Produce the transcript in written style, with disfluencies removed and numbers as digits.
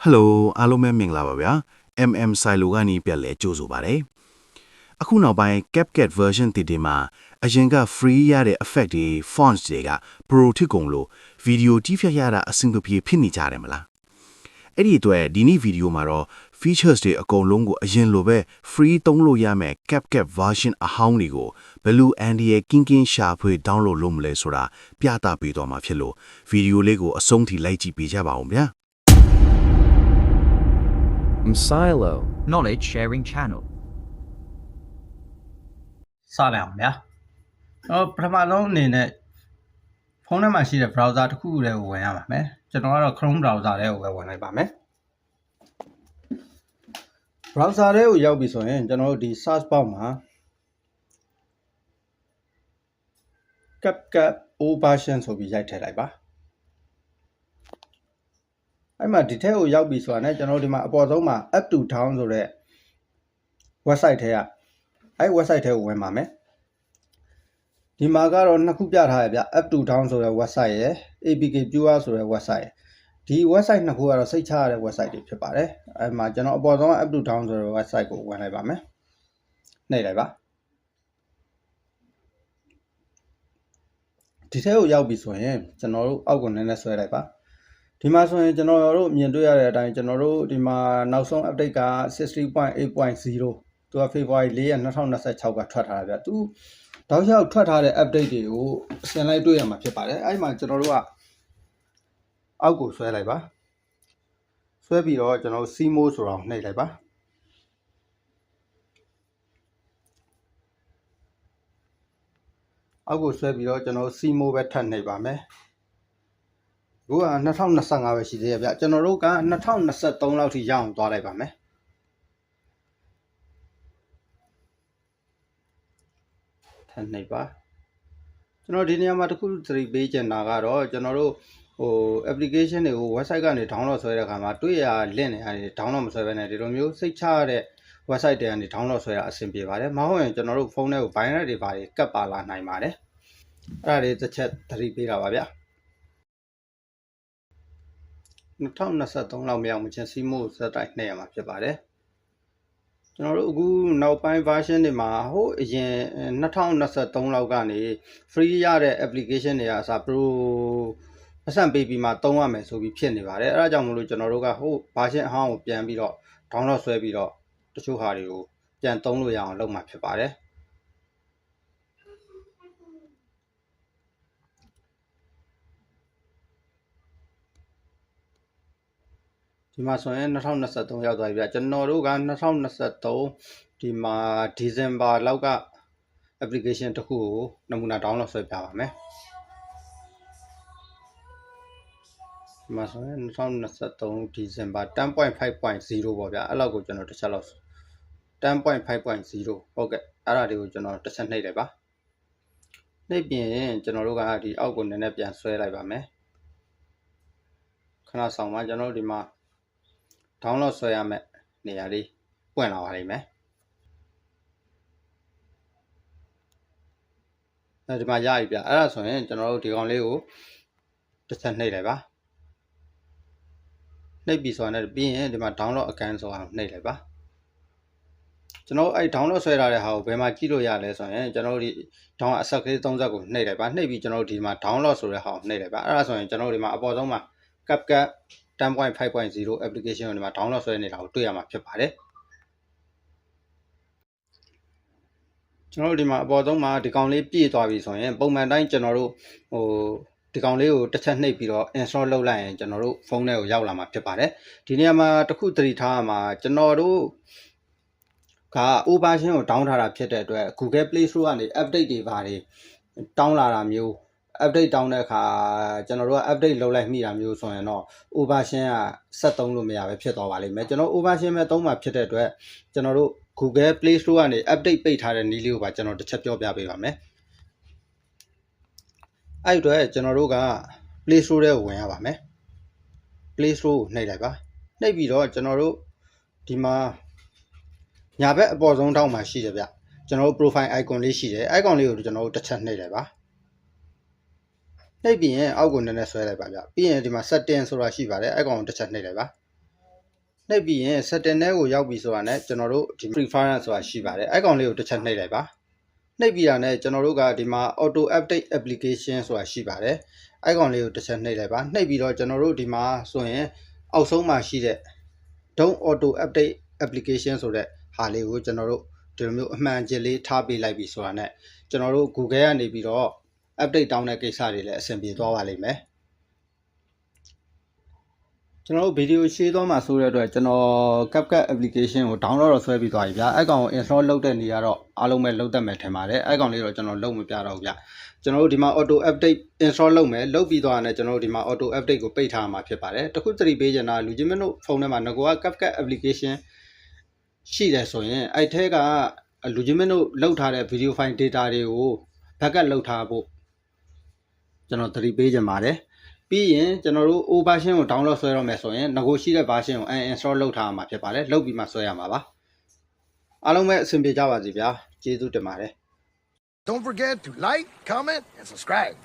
Hello အားလုံးပဲမင်္ဂလာပါဗျာ MM Silo ကနေပြန်လဲကြိုဆိုပါရစေအခုနောက်ပိုင်း CapCut version တည်တည်မှာအရင်က free ရတဲ့ effect တွေ fonts တွေက pro ထစ်ကုန်လို့ video ကြီးဖြတ်ရတာအဆင်ပြေဖြစ်နေကြတယ်မလားအဲ့ဒီအတွက်ဒီနေ့ video မှာတော့ features တွေအကုန်လုံးကိုအရင်လိုပဲ free သုံးလို့ရမယ် CapCut version အဟောင်းတွေကိုဘယ်လို Andy ကင်းရှာဖွေ download လုပ်မလဲဆိုတာပြသပေးတော့မှာဖြစ်လို့ video လေးကိုအဆုံးထိလိုက်ကြည့်ပေးကြပါဦးဗျာSilo Knowledge Sharing Channel စလိုက်အောင်ဗျာပထမဆုံးအနေနဲ့ဖုန်းထဲမှာရှိတဲ့ browser တစ်ခုတည်းကိုဝင်ရပါမယ်ကျွန်တော်ကတော့ Chrome browser ထဲကိုပဲဝင်လိုက်ပါမယ် browser ထဲကိုရောက်ပြီဆိုရင်ကျွန်တော်တို့ဒီ search box မှာ CapCut old version ဆိုပြီးရိုက်ထည့်လိုက်ပါအဲ့မှာဒီထက်ကိုရောက်ပြီဆိုတာနဲ့ကျွန်တော်တို့ဒီမှာအပေါ်ဆုံးမှာ up to down ဆိုတဲ့ website ထဲကအဲ့ website ထဲကိုဝင်ပါမယ်ဒီမှာကတော့နှစ်ခုပြထားရဗျ up to down ဆိုတဲ့ website ရယ် APK Viewer ဆိုတဲ့ website ဒီ website နှစ်ခုကတော့စိတ်ချရတဲ့ website တွေဖြစ်ပါတယ်အဲ့မှာကျွန်တော်အပေါ်ဆုံးက up to down ဆိုတဲ့ website ကိုဝင်လိုက်ပါမယ်နှိပ်လိုက်ပါဒီထက်ကိုရောက်ပြီဆိုရင်ကျွန်တော်တို့အောက်ကိုနည်းနည်းဆွဲလိုက်ပါဒီမှာဆိုရင်ကျွန်တော်တို့မြင်တွေ့ရတဲ့အတိုင်းကျွန်တော်တို့ဒီမှာနောက်ဆုံး update က 60.8.0 သူက February 4 ရက် 2026 ကထွက်ထားတာဗျသူတောက်လျှောက်ထွက်ထားတဲ့ update တွေကိုဆင်လိုက်တွေ့ရမှာဖြစ်ပါတယ်အဲ့မှာကျွန်တော်တို့ကအောက်ကိုဆွဲလိုက်ပါဆွဲပြီးတော့ကျွန်တော် CMO ဆိုတော့နှိပ်လိုက်ပါအောက်ကိုဆွဲပြီးတော့ကျွန်တော် CMO ပဲထပ်နှိပ်ပါမယ်အခုက2025ပဲရှိသေးရဲ့ဗျကျွန်တော်တို့က2023လောက်ထိရအောင်သွားလိုက်ပါမယ်ထပ်နှိပ်ပါကျွန်တော်ဒီနေရာမှာတခုသတိပေးချင်တာကတော့ကျွန်တော်တို့application တွေကို website ကနေ download ဆွဲတဲ့အခါမှာတွေ့ရ link တွေကနေ download မဆွဲဘဲနဲ့ဒီလိုမျိုးစိတ်ချရတဲ့ website တွေကနေ download ဆွဲတာအဆင်ပြေပါတယ်မဟုတ်ရင်ကျွန်တော်တို့ဖုန်းထဲကို virus တွေပါတယ်ကပ်ပါလာနိုင်ပါတယ်အဲ့ဒါလေးတစ်ချက်သတိပေးတာပါဗျ2023လောက်မရောက်မချင်း CMO စက်တိုက်နှိပ်ရမှာဖြစ်ပါတယ်ကျွန်တော်တို့အခုနောက်ပိုင်း version တွေမှာဟိုအရင်2023လောက်ကနေ free ရတဲ့ application တွေကအစား pro အဆန်ပေးပြီးမှသုံးရမယ်ဆိုပြီးဖြစ်နေပါတယ်အဲဒါကြောင့်မလို့ကျွန်တော်တို့ကဟို version အဟောင်းကိုပြန်ပြီးတော့ download ဆွဲပြီးတော့တချို့ဟာတွေကိုပြန်သုံးလို့ရအောင်လုပ်မှာဖြစ်ပါတယ်ဒီမှာဆိုရင်2023ရောက်သွားပြီဗျကျွန်တော်တို့က2023ဒီမှာ December လောက်က application တစ်ခုကိုနမူနာ download ဆွဲပြပါမယ်ဒီမှာဆိုရင်2023 December 10.5.0 ပေါ့ဗျအဲ့လောက်ကိုကျွန်တော်တစ်ချက်လောက် 10.5.0 ဟုတ်ကဲ့အဲ့ဒါတွေကိုကျွန်တော်တစ်ချက်နှိပ်လိုက်ပါနှိပ်ပြင်ကျွန်တော်တို့ကဒီအောက်ကိုနည်းနည်းပြန်ဆွဲလိုက်ပါမယ်ခဏဆောင်ပါကျွန်တော်တို့ဒီမှာdownload ဆွဲရမယ့်နေရာလေးပွင့်လာပါလိမ့်မယ်အဲဒီမှာရပြီဗျအဲ့ဒါဆိုရင်ကျွန်တော်တို့ဒီကောင်လေးကိုတစ်ချက်နှိပ်လိုက်ပါနှိပ်ပြီးဆိုရင်ပြီးရင်ဒီမှာ download account ဆိုတာနှိပ်လိုက်ပါကျွန်တော်အဲ့ download ဆွဲထားတဲ့ဟာကိုဘယ်မှာကြည့်လို့ရလဲဆိုရင်ကျွန်တော်တို့ဒီ download အဆက်ကလေး30ကိုနှိပ်လိုက်ပါနှိပ်ပြီးကျွန်တော်တို့ဒီမှာ download ဆိုတဲ့ဟာကိုနှိပ်လိုက်ပါအဲ့ဒါဆိုရင်ကျွန်တော်တို့ဒီမှာအပေါ်ဆုံးမှာ CapCut 10.5.0 application ကိုဒီမှာ download ဆွဲနေတာကိုတွေ့ရမှာဖြစ်ပါတယ်ကျွန်တော်တို့ဒီမှာအပေါ်ဆုံးမှာဒီကောင်လေးပြည့်သွားပြီဆိုရင်ပုံမှန်တိုင်းကျွန်တော်တို့ဒီကောင်လေးကိုတစ်ချက်နှိပ်ပြီးတော့ install လုပ်လိုက်ရင်ကျွန်တော်တို့ဖုန်းထဲကိုရောက်လာမှာဖြစ်ပါတယ်ဒီနေရာမှာတခုသတိထားရမှာကျွန်တော်တို့က old version ကို down ထားတာဖြစ်တဲ့အတွက် Google Play Store ကနေ update တွေပါတယ်တောင်းလာတာမျိုး update တောင်းတဲ့အခါကျွန်တော်တို့က update လုပ်လိုက်မိတာမျိုးဆိုရင်တော့ old version ကဆက်သုံးလို့မရပဲဖြစ်သွားပါလိမ့်မယ်ကျွန်တော် old version ပဲသုံးမှာဖြစ်တဲ့အတွက်ကျွန်တော်တို့ Google Play Store ကနေ update ပိတ်ထားတဲ့နည်းလေးကိုပါကျွန်တော်တစ်ချက်ပြောပြပေးပါမယ်အဲ့အတွက်ကျွန်တော်တို့က Play Store ထဲကိုဝင်ရပါမယ် Play Store ကိုနှိပ်လိုက်ပါနှိပ်ပြီးတော့ကျွန်တော်တို့ဒီမှာညာဘက်အပေါ်ဆုံးထောက်မှာရှိတယ်ဗျကျွန်တော်တို့ profile icon လေးရှိတယ် icon လေးကိုကျွန်တော်တို့တစ်ချက်နှိပ်လိုက်ပါနှိပ်ပြီးရင်အောက်ကိုနည်းနည်းဆွဲလိုက်ပါဗျပြီးရင်ဒီမှာ setting ဆိုတာရှိပါတယ် icon ကိုတစ်ချက်နှိပ်လိုက်ပါ နှိပ်ပြီးရင် setting ထဲကိုရောက်ပြီဆိုတာနဲ့ကျွန်တော်တို့ဒီ preference ဆိုတာရှိပါတယ်အဲ့ကောင်လေးကိုတစ်ချက်နှိပ်လိုက်ပါနှိပ်ပြီးတာနဲ့ကျွန်တော်တို့ကဒီမှာ auto update application ဆိုတာရှိပါတယ်အဲ့ကောင်လေးကိုတစ်ချက်နှိပ်လိုက်ပါနှိပ်ပြီးတော့ကျွန်တော်တို့ဒီမှာဆိုရင်အောက်ဆုံးမှာရှိတဲ့ don't auto update application ဆိုတဲ့ဟာလေးကိုကျွန်တော်တို့ဒီလိုမျိုးအမှန်ကျလေးထားပေးလိုက်ပြီဆိုတာနဲ့ကျွန်တော်တို့ Google ကနေပြီးတော့ update တောင်းတဲ့ကိစ္စတွေလည်းအဆင်ပြေသွားပါလိမ့်မယ်ကျွန်တော်တို့ဗီဒီယိုရှင်းသွားမှာဆိုတဲ့အတွက်ကျွန်တော် CapCut application ကို download တော့ဆွဲပြီးသွားပြီဗျာအဲ့ကောင်ကို install လုပ်တဲ့နေရာတော့အားလုံးပဲလုပ်တတ်မယ်ထင်ပါတယ်အဲ့ကောင်လေးတော့ကျွန်တော်လုပ်မပြတော့ဘူးဗျာကျွန်တော်တို့ဒီမှာ auto update install လုပ်မယ်လုပ်ပြီးသွားတယ်ကျွန်တော်တို့ဒီမှာ auto update ကိုပိတ်ထားမှာဖြစ်ပါတယ်တခုသတိပေးချင်တာလူချင်းမင်းတို့ဖုန်းထဲမှာငကောက CapCut application ရှိတယ်ဆိုရင်အဲ့ထဲကလူချင်းမင်းတို့လောက်ထားတဲ့ video file data တွေကို backup လုပ်ထားဖို့ကျွန်တော်သတိပေးချင်ပါတယ်ပြီးရင်ကျွန်တော်တို့ O version ကို download ဆွဲရမယ်ဆိုရင်ငကိုရှိတဲ့ version ကို uninstall လုပ်ထားရမှာဖြစ်ပါတယ်လုပ်ပြီးမှဆွဲရမှာပါအားလုံးပဲအဆင်ပြေကြပါစေဗျာကျေးဇူးတင်ပါတယ် Don't forget to like, comment, and subscribe.